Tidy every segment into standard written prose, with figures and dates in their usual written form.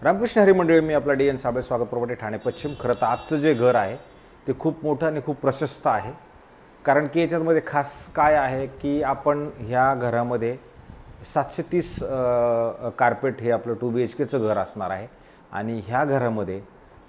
रामकृष्ण हरी मंडळी, मी आपला D N Sable, स्वागत प्रॉपर्टी ठाणे पश्चिम। खरं तर आजचं जे घर आहे ते खूप मोठं आणि खूप प्रशस्त आहे, कारण की याच्यामध्ये खास काय आहे की आपण ह्या घरामध्ये 730 कार्पेट हे आपलं 2 BHKचं घर असणार आहे। आणि ह्या घरामध्ये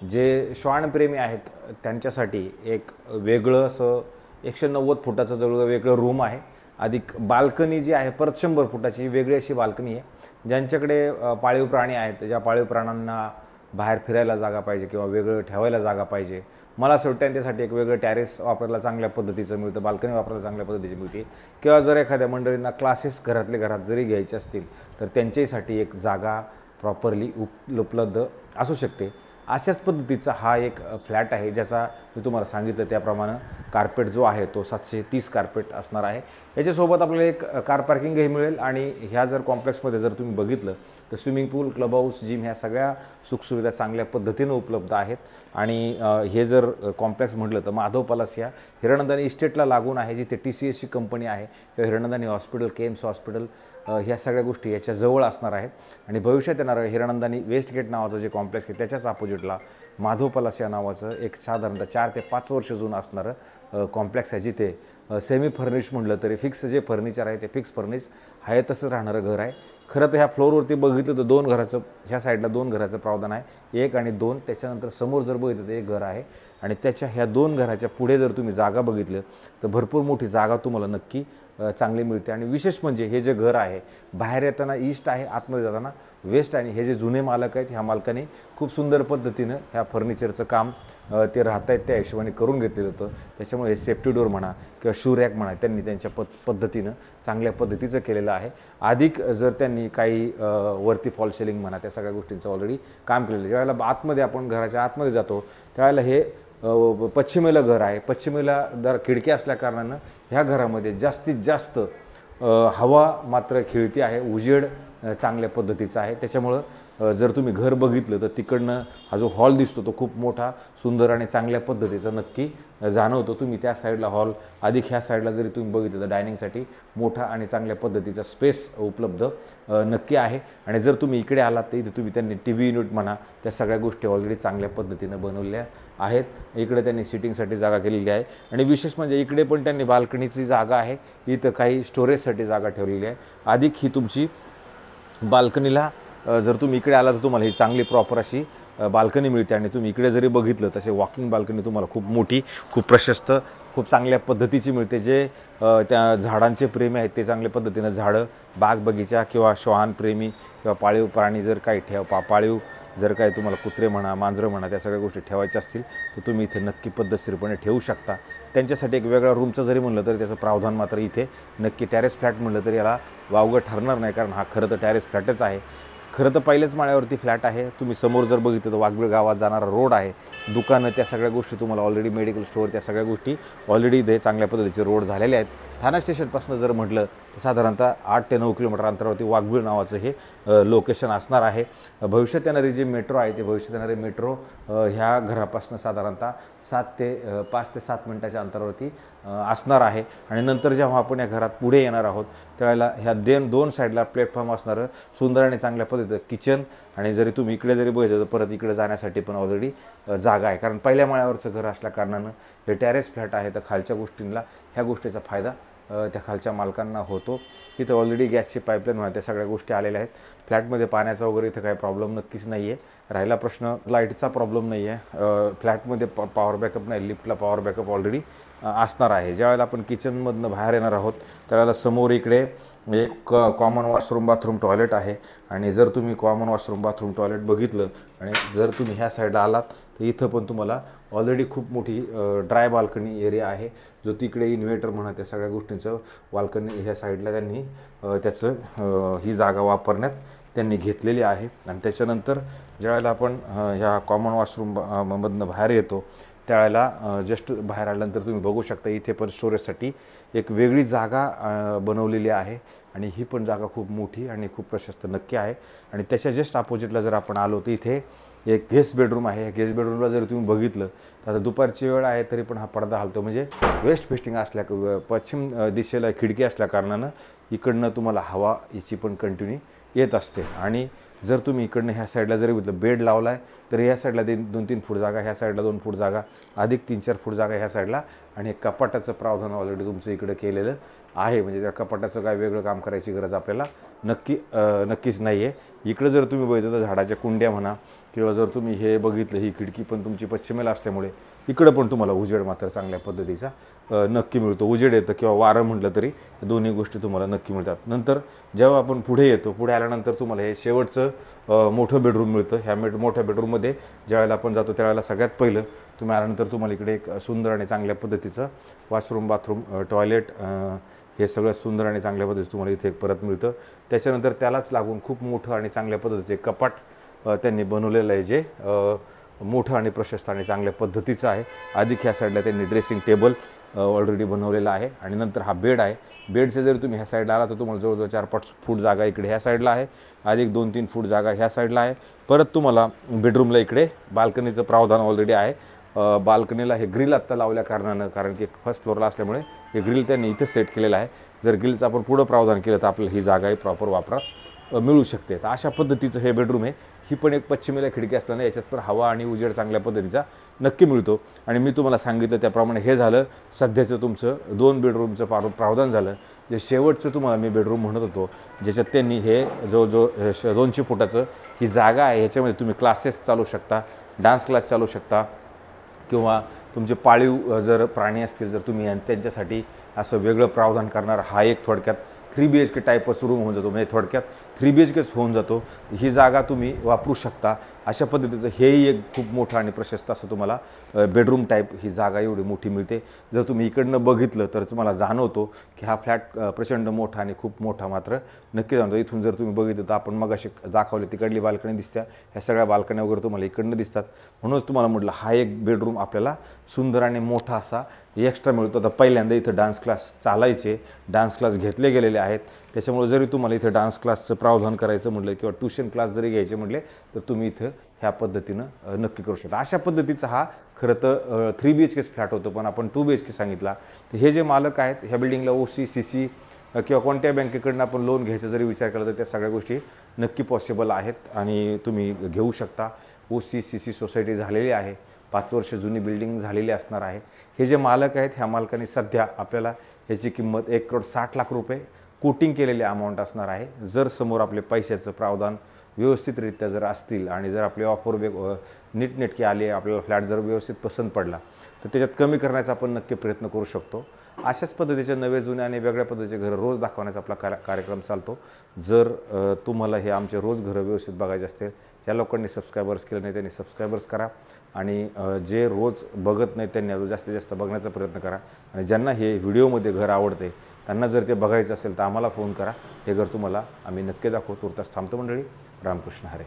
जे श्वानप्रेमी आहेत त्यांच्यासाठी एक वेगळं असं 190 फुटाचं जवळ वेगळं रूम आहे, अधिक बाल्कनी जी आहे परत 100 फुटाची वेगळी अशी बाल्कनी आहे। ज्यांच्याकडे पाळीव प्राणी आहेत, ज्या पाळीव प्राण्यांना बाहेर फिरायला जागा पाहिजे किंवा वेगळं ठेवायला जागा पाहिजे, मला असं वाटतं त्यासाठी एक वेगळं टॅरेस वापरायला चांगल्या पद्धतीचं मिळतं, बाल्कनी वापरायला चांगल्या पद्धतीची मिळते। किंवा जर एखाद्या मंडळींना क्लासेस घरातले घरात जरी घ्यायचे असतील तर त्यांच्यासाठी एक जागा प्रॉपरली उपलब्ध असू शकते। अशाच पद्धतीचा हा एक फ्लॅट आहे, ज्याचा मी तुम्हाला सांगितलं त्याप्रमाणे कार्पेट जो आहे तो 730 कार्पेट असणार आहे। याच्यासोबत आपल्याला एक कार पार्किंगही मिळेल। आणि ह्या जर कॉम्प्लेक्समध्ये जर तुम्ही बघितलं तर स्विमिंग पूल, क्लब हाऊस, जिम ह्या सगळ्या सुखसुविधा चांगल्या पद्धतीने उपलब्ध आहेत। आणि हे जर कॉम्प्लेक्स म्हटलं तर माधव पलास या हिरानंदानी इस्टेटला लागून आहे, जिथे TCSची कंपनी आहे किंवा हिरानंदानी हॉस्पिटल, केम्स हॉस्पिटल ह्या सगळ्या गोष्टी याच्या जवळ असणार आहेत। आणि भविष्यात येणारं हिरानंदानी वेस्ट गेट नावाचं जे कॉम्प्लेक्स आहे त्याच्याच अपोजिटला माधव पलास या नावाचं एक साधारणतः 4 ते 5 वर्ष जुनं असणारं कॉम्प्लेक्स आहे, जिथे सेमी फर्निश म्हटलं तरी फिक्स जे फर्निचर आहे ते फिक्स फर्निश आहे तसं राहणारं घर आहे। खरं तर ह्या फ्लोअरवरती बघितलं तर 2 घराचं, ह्या साईडला 2 घराचं प्रावधान आहे, 1 आणि 2। त्याच्यानंतर समोर जर बघितलं तर 1 घर आहे। आणि त्याच्या ह्या 2 घराच्या पुढे जर तुम्ही जागा बघितलं तर भरपूर मोठी जागा तुम्हाला नक्की चांगली मिळते। आणि विशेष म्हणजे हे जे घर आहे बाहेर येताना ईस्ट आहे, आतमध्ये जाताना वेस्ट। आणि हे जे जुने मालक आहेत ह्या मालकाने खूप सुंदर पद्धतीनं ह्या फर्निचरचं काम ते राहत आहेत त्या हिशोबाने करून घेतलेलं होतं। त्याच्यामुळे सेफ्टी डोअर म्हणा किंवा शू रॅक म्हणा त्यांनी त्यांच्या पद्धतीनं चांगल्या पद्धतीचं केलेलं आहे। अधिक जर त्यांनी काही वरती फॉल सेलिंग म्हणा त्या सगळ्या गोष्टींचं ऑलरेडी काम केलेलं आहे। ज्यावेळेला आतमध्ये आपण घराच्या आतमध्ये जातो त्यावेळेला हे पश्चिमेला घर आहे, पश्चिमेला दर खिडकी असल्या कारणानं ह्या घरामध्ये जास्तीत जास्त हवा मात्र खेळती आहे, उजेड चांगल्या पद्धतीचा आहे। त्याच्यामुळं जर तुम्ही घर बघितलं तर तिकडनं हा जो हॉल दिसतो तो खूप मोठा, सुंदर आणि चांगल्या पद्धतीचा नक्की जाणवतो। तुम्ही त्या साईडला हॉल, अधिक ह्या साईडला जरी तुम्ही बघितलं तर डायनिंगसाठी मोठा आणि चांगल्या पद्धतीचा स्पेस उपलब्ध नक्की आहे। आणि जर तुम्ही इकडे आलात तर इथे तुम्ही त्यांनी TV युनिट म्हणा त्या सगळ्या गोष्टी ऑलरेडी चांगल्या पद्धतीनं बनवल्या आहेत। इकडे त्यांनी सिटिंगसाठी जागा केलेली आहे। आणि विशेष म्हणजे इकडे पण त्यांनी बाल्कनीची जागा आहे, इथं काही स्टोरेजसाठी जागा ठेवलेली आहे। अधिक ही तुमची बाल्कनीला जर तुम्ही इकडे आला तर तुम्हाला ही चांगली प्रॉपर अशी बाल्कनी मिळते। आणि तुम्ही इकडे जरी बघितलं तसे वॉकिंग बाल्कनी तुम्हाला खूप मोठी, खूप प्रशस्त, खूप चांगल्या पद्धतीची मिळते। जे त्या झाडांचे प्रेमी आहेत ते चांगल्या पद्धतीनं झाडं, बाग बगीचा किंवा श्वानप्रेमी किंवा पाळीव प्राणी जर काही पाळीव जर काही तुम्हाला कुत्रे म्हणा, मांजरं म्हणा त्या सगळ्या गोष्टी ठेवायच्या असतील तर तुम्ही इथे नक्की पद्धतशीरपणे ठेवू शकता। त्यांच्यासाठी एक वेगळा रूमचं जरी म्हणलं तरी त्याचं प्रावधान मात्र इथे नक्की टॅरेस फ्लॅट म्हणलं तरी याला वावगं ठरणार नाही, कारण हा खरं तर टॅरेस फ्लॅटच आहे। खरं तर पहिल्याच माळ्यावरती फ्लॅट आहे। तुम्ही समोर जर बघितलं तर वाघबीळ गावात जाणारा रोड आहे, दुकानं, त्या सगळ्या गोष्टी तुम्हाला ऑलरेडी, मेडिकल स्टोअर त्या सगळ्या गोष्टी ऑलरेडी इथे चांगल्या पद्धतीचे रोड झालेले आहेत। ठाणा स्टेशनपासून जर म्हटलं तर साधारणतः 8 ते 9 किलोमीटर अंतरावरती वाघबीळ नावाचं हे लोकेशन असणार आहे। भविष्यात येणारी जी मेट्रो आहे ते भविष्यात येणारे मेट्रो ह्या घरापासून साधारणतः 5 ते 7 मिनिटाच्या अंतरावरती असणार आहे। आणि नंतर जेव्हा आपण या घरात पुढे येणार आहोत त्यावेळेला ह्या 2 साईडला प्लॅटफॉर्म असणारं सुंदर आणि चांगल्या पद्धतीचं किचन। आणि जरी तुम्ही इकडे जरी बघितलं तर परत इकडे जाण्यासाठी पण ऑलरेडी जागा आहे, कारण पहिल्या माळ्यावरचं घर असल्या कारणानं हे टॅरेस फ्लॅट आहे। तर खालच्या गोष्टींना ह्या गोष्टीचा फायदा त्या खालच्या मालकांना होतो। इथं ऑलरेडी गॅसची पाईपलाईन म्हणा त्या सगळ्या गोष्टी आलेल्या आहेत। फ्लॅटमध्ये पाण्याचा वगैरे इथं काही प्रॉब्लेम नक्कीच नाही आहे। राहिला प्रश्न लाईटचा प्रॉब्लेम नाही आहे। फ्लॅटमध्ये पॉवर बॅकअप नाही, लिफ्टला पॉवर बॅकअप ऑलरेडी असणार आहे। ज्यावेळेला आपण किचनमधनं बाहेर येणार आहोत त्यावेळेला समोर इकडे एक कॉमन वॉशरूम, बाथरूम, टॉयलेट आहे। आणि जर तुम्ही कॉमन वॉशरूम, बाथरूम, टॉयलेट बघितलं आणि जर तुम्ही ह्या साईडला आलात तर इथं पण तुम्हाला ऑलरेडी खूप मोठी ड्राय बाल्कनी एरिया आहे, जो तिकडे इन्व्हर्टर म्हणा त्या सगळ्या गोष्टींचं बाल्कनी ह्या साईडला त्यांनी त्याचं ही जागा वापरण्यात त्यांनी घेतलेली आहे। आणि त्याच्यानंतर ज्यावेळेला आपण ह्या कॉमन वॉशरूममधनं बाहेर येतो त्यावेळेला जस्ट बाहेर आल्यानंतर तुम्ही बघू शकता इथे पण स्टोरेजसाठी एक वेगळी जागा बनवलेली आहे। आणि ही पण जागा खूप मोठी आणि खूप प्रशस्त नक्की आहे। आणि त्याच्या जस्ट अपोजिटला जर आपण आलो तर इथे एक गेस्ट बेडरूम आहे। गेस्ट बेडरूमला जर तुम्ही बघितलं तर आता दुपारची वेळ आहे तरी पण हा पडदा हलतो, म्हणजे वेस्ट फेस्टिंग असल्या पश्चिम दिशेला खिडकी असल्या कारणानं इकडनं तुम्हाला हवा याची पण कंटिन्यू येत असते। आणि जर तुम्ही इकडनं ह्या साईडला जरी बघितलं बेड लावला आहे तर ह्या साईडला 2-3 फूट जागा, ह्या साईडला 2 फूट जागा, अधिक 3-4 फूट जागा ह्या साईडला, आणि कपाटाचं प्रावधान ऑलरेडी तुमचं इकडे केलेलं आहे. म्हणजे त्या कपाटाचं काय वेगळं काम करायची गरज आपल्याला नक्कीच नाही आहे. इकडं जर तुम्ही बघितलं तर झाडाच्या कुंड्या म्हणा, किंवा जर तुम्ही हे बघितलं ही खिडकी पण तुमची पश्चिमेला असल्यामुळे इकडं पण तुम्हाला उजेड मात्र चांगल्या पद्धतीचा नक्की मिळतो. उजेड येतं किंवा वारं म्हटलं तरी दोन्ही गोष्टी तुम्हाला नक्की मिळतात. नंतर जेव्हा आपण पुढे येतो, पुढे आल्यानंतर तुम्हाला हे शेवटचं मोठं बेडरूम मिळतं. ह्या मोठ्या बेडरूममध्ये ज्यावेळेला आपण जातो त्यावेळेला सगळ्यात पहिलं तुम्ही आल्यानंतर तुम्हाला इकडे एक सुंदर आणि चांगल्या पद्धतीचं वॉशरूम, बाथरूम, टॉयलेट हे सगळं सुंदर आणि चांगल्या पद्धतीचं तुम्हाला इथे परत मिळतं. त्याच्यानंतर त्यालाच लागून खूप मोठं आणि चांगल्या पद्धतीचे कपाट त्यांनी बनवलेलं आहे, जे मोठं आणि प्रशस्त आणि चांगल्या पद्धतीचं आहे. अधिक ह्या साईडला त्यांनी ड्रेसिंग टेबल ऑलरेडी बनवलेला आहे. आणि नंतर हा बेड आहे. बेडचे जर तुम्ही ह्या साईडला आला तर तुम्हाला जवळजवळ 4-5 फूट जागा इकडे ह्या साईडला आहे, अधिक 2-3 फूट जागा ह्या साईडला आहे. परत तुम्हाला बेडरूमला इकडे बाल्कनीचं प्रावधान ऑलरेडी आहे. बाल्कनीला हे ग्रिल आत्ता लावल्या कारणानं, कारण की फर्स्ट फ्लोअरला असल्यामुळे हे ग्रिल त्यांनी इथे सेट केलेलं आहे. जर ग्रिलचं आपण पुढं प्रावधान केलं तर आपल्याला ही जागाही प्रॉपर वापरात मिळू शकते. तर अशा पद्धतीचं हे बेडरूम आहे. ही पण एक पश्चिमेला खिडकी असल्याने याच्यात पण हवा आणि उजेड चांगल्या पद्धतीचा नक्की मिळतो. आणि मी तुम्हाला सांगितलं त्याप्रमाणे हे झालं सध्याचं तुमचं 2 बेडरूमचं प्रावधान झालं. जे शेवटचं तुम्हाला मी बेडरूम म्हणत होतो, ज्याच्यात त्यांनी हे जवळजवळ 200 फुटाचं ही जागा आहे. ह्याच्यामध्ये तुम्ही क्लासेस चालू शकता, डान्स क्लास चालू शकता, किंवा तुमचे पाळीव जर प्राणी असतील, जर तुम्ही त्यांच्यासाठी असं वेगळं प्रावधान करणार, हा एक थोडक्यात 3 BHK टाईपच रूम होऊन जातो. म्हणजे थोडक्यात 3 BHKच होऊन जातो. ही जागा तुम्ही वापरू शकता. अशा पद्धतीचं हेही एक खूप मोठं आणि प्रशस्त असं तुम्हाला बेडरूम टाईप ही जागा एवढी मोठी मिळते. जर तुम्ही इकडनं बघितलं तर तुम्हाला जाणवतो की हा फ्लॅट प्रचंड मोठा आणि खूप मोठा मात्र नक्की जाणवतो. इथून जर तुम्ही बघितलं तर आपण मगाशी दाखवले तिकडली बाल्कनी दिसत्या, ह्या सगळ्या बाल्कन्या वगैरे तुम्हाला इकडनं दिसतात. म्हणूनच तुम्हाला म्हटलं हा एक बेडरूम आपल्याला सुंदर आणि मोठा असा एक्स्ट्रा मिळतो. आता पहिल्यांदा इथं डान्स क्लास चालायचे, डान्स क्लास घेतले गेलेले आहेत. त्याच्यामुळे जरी तुम्हाला इथं डान्स क्लासचं प्रावधान करायचं म्हटलं किंवा ट्यूशन क्लास जरी घ्यायचे म्हटले तर तुम्ही इथं ह्या पद्धतीनं नक्की करू शकता. अशा पद्धतीचा हा खरं तर 3 BHKच फ्लॅट होतो, पण आपण 2 BHK सांगितला. तर हे जे मालक आहेत ह्या बिल्डिंगला OC, CC किंवा कोणत्या बँकेकडनं आपण लोन घ्यायचा जरी विचार केला तर त्या सगळ्या गोष्टी नक्की पॉसिबल आहेत आणि तुम्ही घेऊ शकता. OC, CC सोसायटी झालेली आहे, 5 वर्ष जुनी बिल्डिंग झालेली असणार आहे. हे जे मालक आहेत ह्या मालकाने सध्या आपल्याला ह्याची किंमत 1,60,00,000 रुपये कोटिंग केलेले अमाऊंट असणार आहे. जर समोर आपले पैशाचं प्रावधान व्यवस्थितरित्या जर असतील आणि जर आपले ऑफर नीटनेटके आले, आपल्याला फ्लॅट जर व्यवस्थित पसंत पडला तर त्याच्यात कमी करण्याचा आपण नक्की प्रयत्न करू शकतो. अशाच पद्धतीचे नवे जुने आणि वेगळ्या पद्धतीचे घरं रोज दाखवण्याचा आपला कार्यक्रम चालतो. जर तुम्हाला हे आमचे रोज घरं व्यवस्थित बघायचे असतील, ज्या लोकांनी सबस्क्रायबर्स केले नाही त्यांनी सबस्क्रायबर्स करा, आणि जे रोज बघत नाही त्यांनी जास्तीत जास्त बघण्याचा प्रयत्न करा. आणि ज्यांना हे व्हिडिओमध्ये घर आवडते त्यांना जर ते बघायचं असेल तर आम्हाला फोन करा. हे घर तुम्हाला आम्ही नक्की दाखवू. तुर्तास थांबतो मंडळी. रामकृष्ण हरे.